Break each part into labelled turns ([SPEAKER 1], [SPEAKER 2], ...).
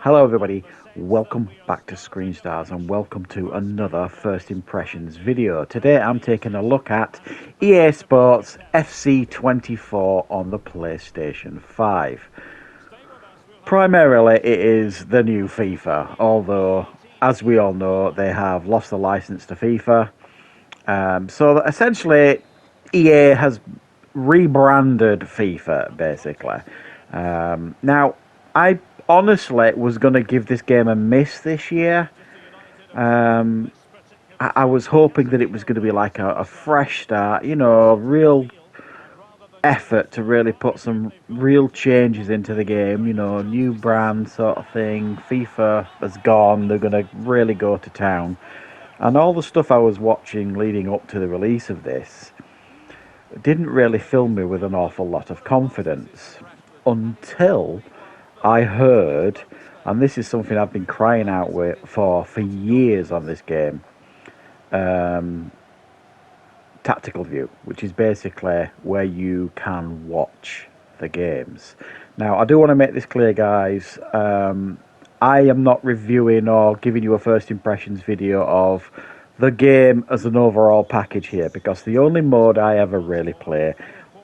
[SPEAKER 1] Hello everybody, welcome back to Screenstars and welcome to another First Impressions video. Today I'm taking a look at EA Sports FC24 on the PlayStation 5. Primarily it is the new FIFA, although as we all know they have lost the license to FIFA. So essentially EA has rebranded FIFA basically. Now I honestly was going to give this game a miss this year. I was hoping that it was going to be like a fresh start, you know, a real effort to really put some real changes into the game, you know, new brand sort of thing. FIFA has gone, they're going to really go to town. And all the stuff I was watching leading up to the release of this didn't really fill me with an awful lot of confidence until I heard, and this is something I've been crying out for years on this game, tactical view, which is basically where you can watch the games. Now, I do want to make this clear, guys. I am not reviewing or giving you a first impressions video of the game as an overall package here, because the only mode I ever really play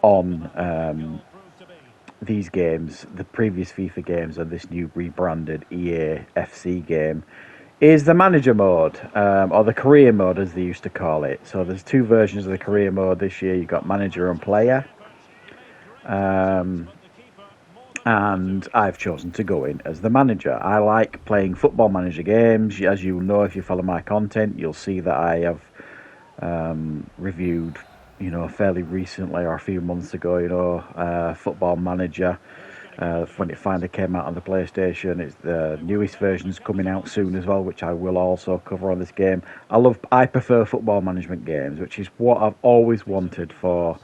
[SPEAKER 1] on these games, the previous FIFA games and this new rebranded EA FC game, is the manager mode, or the career mode as they used to call it. So there's two versions of the career mode this year. You've got manager and player. And I've chosen to go in as the manager. I like playing football manager games. As you know, if you follow my content, you'll see that I have reviewed, you know, fairly recently or a few months ago, you know, Football Manager, when it finally came out on the PlayStation. It's the newest version's coming out soon as well, which I will also cover on this game. I prefer football management games, which is what I've always wanted for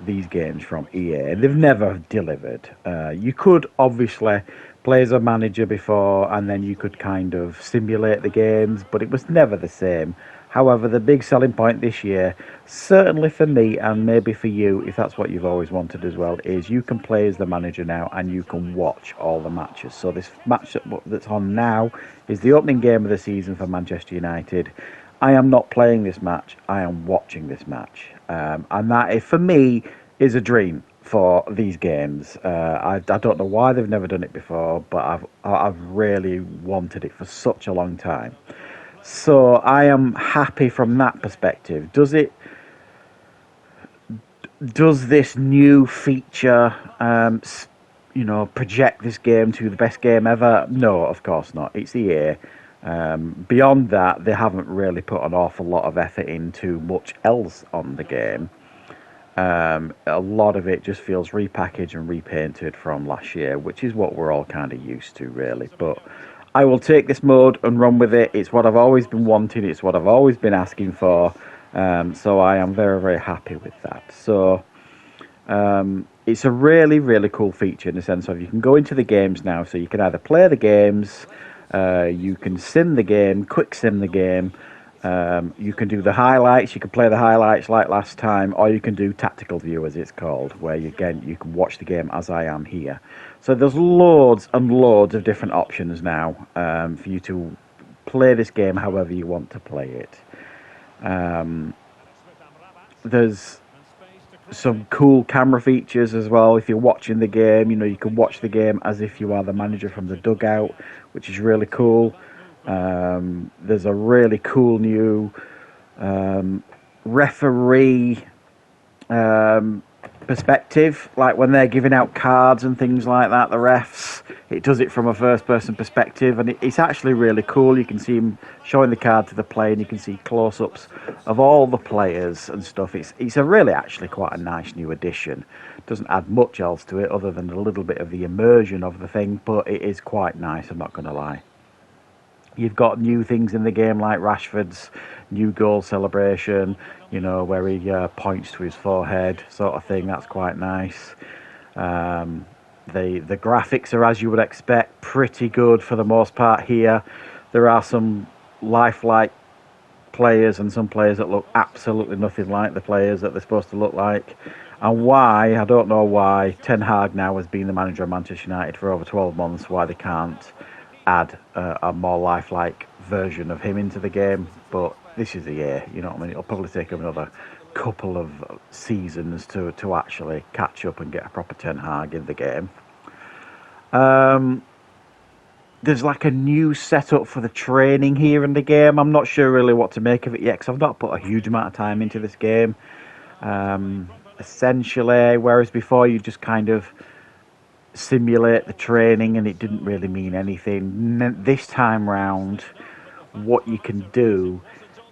[SPEAKER 1] these games from EA. They've never delivered. You could obviously play as a manager before, and then you could kind of simulate the games, but it was never the same. However, the big selling point this year, certainly for me and maybe for you, if that's what you've always wanted as well, is you can play as the manager now and you can watch all the matches. So this match that's on now is the opening game of the season for Manchester United. I am not playing this match, I am watching this match. And that, for me, is a dream for these games. I don't know why they've never done it before, but I've really wanted it for such a long time. So I am happy from that perspective. Does this new feature, you know, project this game to the best game ever? No, of course not. It's EA. Beyond that, they haven't really put an awful lot of effort into much else on the game. A lot of it just feels repackaged and repainted from last year, which is what we're all kind of used to, really. But I will take this mode and run with it. It's what I've always been wanting. It's what I've always been asking for. So I am very, very happy with that. So it's a really, really cool feature in the sense of you can go into the games now. So you can either play the games, you can sim the game, quick sim the game. You can do the highlights. You can play the highlights like last time, or you can do tactical view, as it's called, where you can watch the game as I am here. So there's loads and loads of different options now for you to play this game however you want to play it. There's some cool camera features as well. If you're watching the game, you know, you can watch the game as if you are the manager from the dugout, which is really cool. There's a really cool new referee perspective, like when they're giving out cards and things like that, the refs, it does it from a first person perspective, and it's actually really cool. You can see him showing the card to the player, and you can see close-ups of all the players and stuff. It's a really actually quite a nice new addition. Doesn't add much else to it other than a little bit of the immersion of the thing, but it is quite nice, I'm not going to lie. You've got new things in the game like Rashford's new goal celebration, you know, where he points to his forehead sort of thing. That's quite nice. The graphics are, as you would expect, pretty good for the most part here. There are some lifelike players and some players that look absolutely nothing like the players that they're supposed to look like. And why, I don't know why, Ten Hag now has been the manager of Manchester United for over 12 months, why they can't add a more lifelike version of him into the game. But this is the year, you know what I mean? It'll probably take him another couple of seasons to actually catch up and get a proper Ten Hag in the game. There's like a new setup for the training here in the game. I'm not sure really what to make of it yet because I've not put a huge amount of time into this game. Essentially, whereas before you just kind of simulate the training and it didn't really mean anything. This time round, what you can do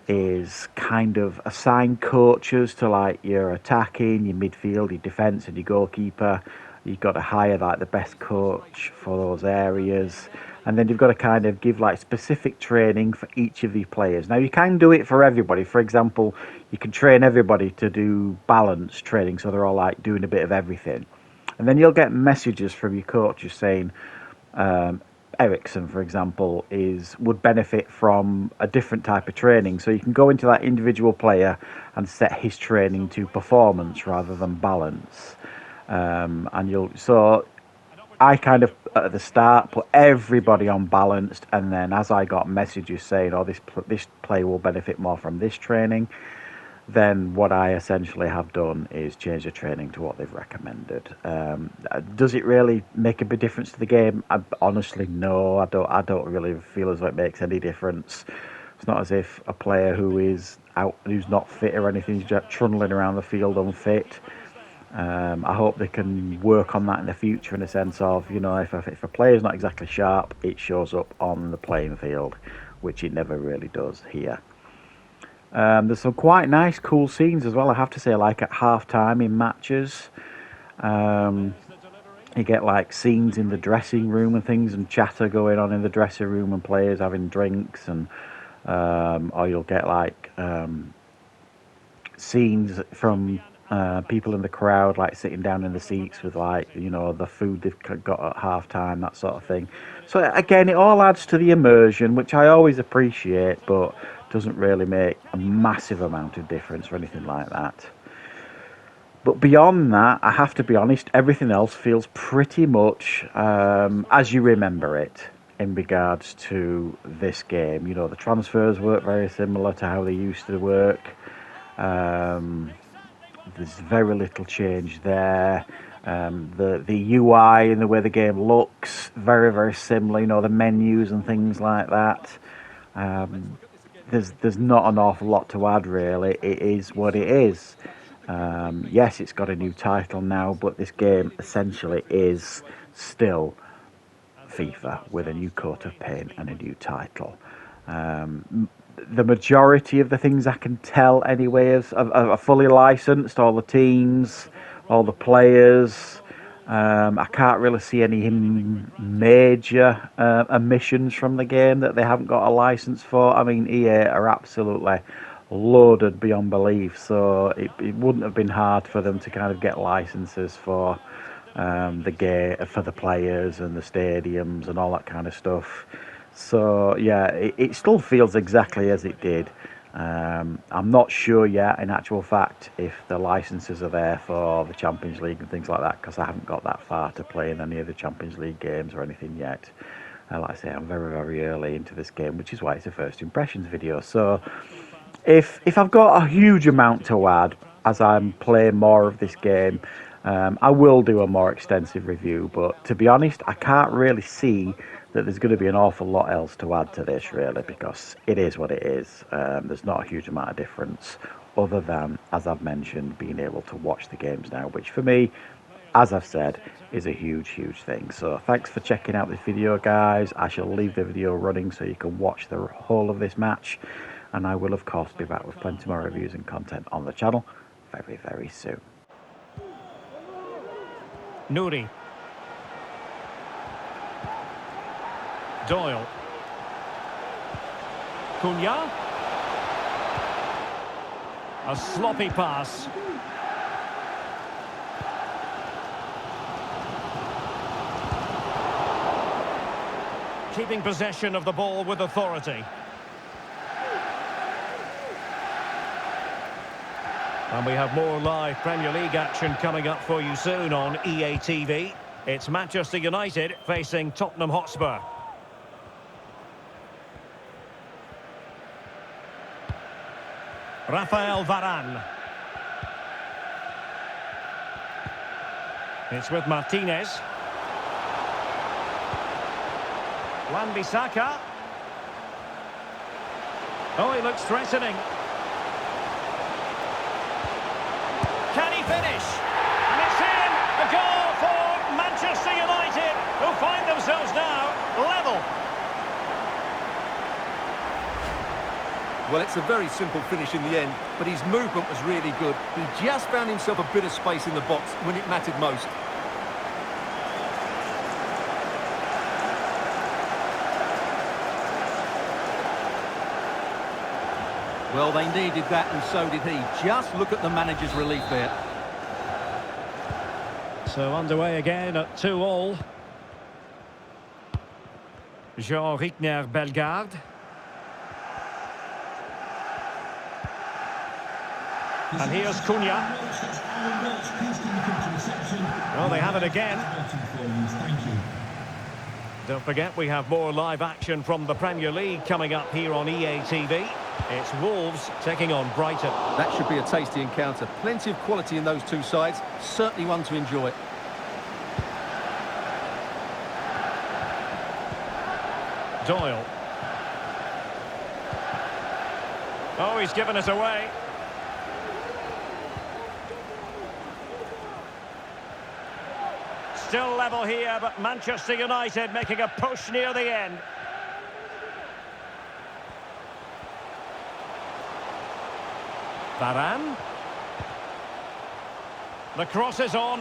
[SPEAKER 1] is kind of assign coaches to like your attacking, your midfield, your defence and your goalkeeper. You've got to hire like the best coach for those areas. And then you've got to kind of give like specific training for each of these players. Now you can do it for everybody. For example, you can train everybody to do balance training, so they're all like doing a bit of everything. And then you'll get messages from your coaches saying, Ericsson, for example, would benefit from a different type of training. So you can go into that individual player and set his training to performance rather than balance. So I kind of at the start put everybody on balanced, and then as I got messages saying, "Oh, this player will benefit more from this training," then what I essentially have done is change the training to what they've recommended. Does it really make a big difference to the game? Honestly, no. I don't really feel as though it makes any difference. It's not as if a player who's not fit or anything, is just trundling around the field unfit. I hope they can work on that in the future in the sense of, you know, if a player's not exactly sharp, it shows up on the playing field, which it never really does here. There's some quite nice, cool scenes as well, I have to say, like at half-time in matches. You get like scenes in the dressing room and things, and chatter going on in the dressing room and players having drinks, and or you'll get like scenes from people in the crowd like sitting down in the seats with like, you know, the food they've got at half time, that sort of thing. So again, it all adds to the immersion, which I always appreciate, but doesn't really make a massive amount of difference or anything like that. But beyond that, I have to be honest, everything else feels pretty much as you remember it in regards to this game. You know, the transfers work very similar to how they used to work. There's very little change there. The UI and the way the game looks, very, very similar. You know, the menus and things like that. There's not an awful lot to add, really. It is what it is. Yes, it's got a new title now, but this game essentially is still FIFA with a new coat of paint and a new title. The majority of the things I can tell anyway are fully licensed, all the teams, all the players. I can't really see any major omissions from the game that they haven't got a license for. I mean, EA are absolutely loaded beyond belief, so it wouldn't have been hard for them to kind of get licenses for the game, for the players and the stadiums and all that kind of stuff. So yeah, it still feels exactly as it did. I'm not sure yet, in actual fact, if the licenses are there for the Champions League and things like that, because I haven't got that far to play in any of the Champions League games or anything yet. Like I say, I'm very, very early into this game, which is why it's a first impressions video. So if I've got a huge amount to add as I'm playing more of this game, I will do a more extensive review. But to be honest, I can't really see that there's going to be an awful lot else to add to this, really, because it is what it is. There's not a huge amount of difference other than, as I've mentioned, being able to watch the games now, which for me, as I've said, is a huge, huge thing. So thanks for checking out this video, guys. I shall leave the video running so you can watch the whole of this match, and I will, of course, be back with plenty more reviews and content on the channel very, very soon.
[SPEAKER 2] Nouri. Doyle. Cunha. A sloppy pass. Keeping possession of the ball with authority. And we have more live Premier League action coming up for you soon on EA TV. It's Manchester United facing Tottenham Hotspur. Rafael Varane. It's with Martinez. Wan-Bissaka. Oh, he looks threatening. Can he finish? And it's in! A goal for Manchester United, who find themselves now level.
[SPEAKER 3] Well, it's a very simple finish in the end, but his movement was really good. He just found himself a bit of space in the box when it mattered most. Well, they needed that, and so did he. Just look at the manager's relief there.
[SPEAKER 2] So underway again at 2-2. Jean Rickner Bellegarde. And here's Cunha. Well, they have it again. Don't forget, we have more live action from the Premier League coming up here on EA TV. It's Wolves taking on Brighton.
[SPEAKER 3] That should be a tasty encounter. Plenty of quality in those two sides. Certainly one to enjoy.
[SPEAKER 2] Doyle. Oh, he's given us away. Still level here, but Manchester United making a push near the end. Varane. The cross is on.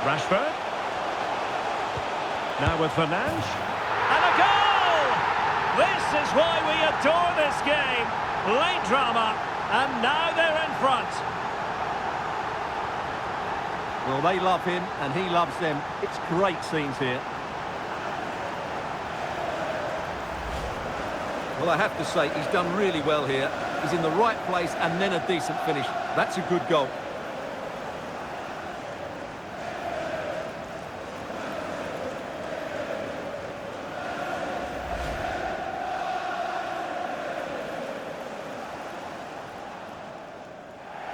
[SPEAKER 2] Rashford. Now with Fernandes. And a goal! This is why we adore this game. Late drama, and now they're in front.
[SPEAKER 3] Well, they love him, and he loves them. It's great scenes here. Well, I have to say, he's done really well here. He's in the right place, and then a decent finish. That's a good goal.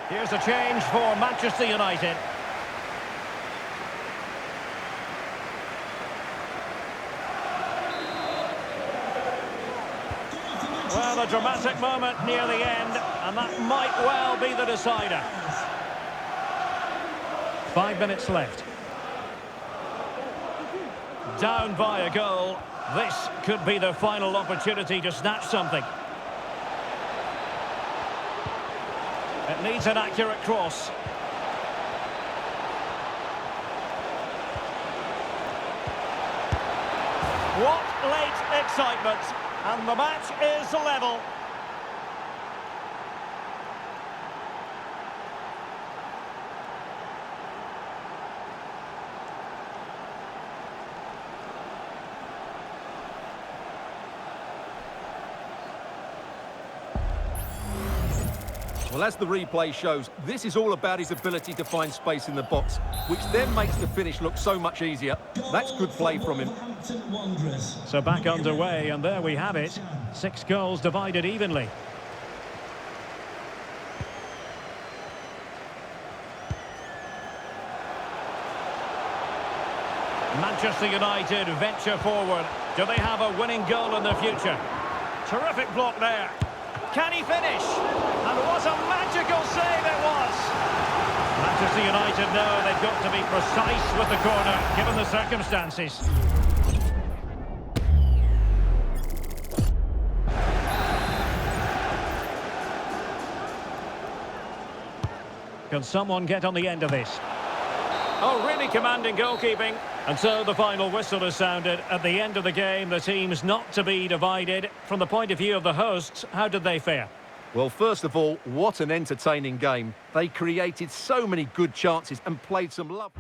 [SPEAKER 2] Here's a change for Manchester United. Well, a dramatic moment near the end, and that might well be the decider. 5 minutes left. Down by a goal. This could be the final opportunity to snatch something. It needs an accurate cross. What late excitement! And the match is level.
[SPEAKER 3] Well, as the replay shows, this is all about his ability to find space in the box, which then makes the finish look so much easier. That's good play from him.
[SPEAKER 2] So back underway, and there we have it. 6 goals divided evenly. Manchester United venture forward. Do they have a winning goal in the future? Terrific block there. Can he finish? And what a magical save it was! Manchester United know they've got to be precise with the corner, given the circumstances. Can someone get on the end of this? Oh, really commanding goalkeeping. And so the final whistle is sounded. At the end of the game, the team's not to be divided. From the point of view of the hosts, how did they fare?
[SPEAKER 3] Well, first of all, what an entertaining game. They created so many good chances and played some love.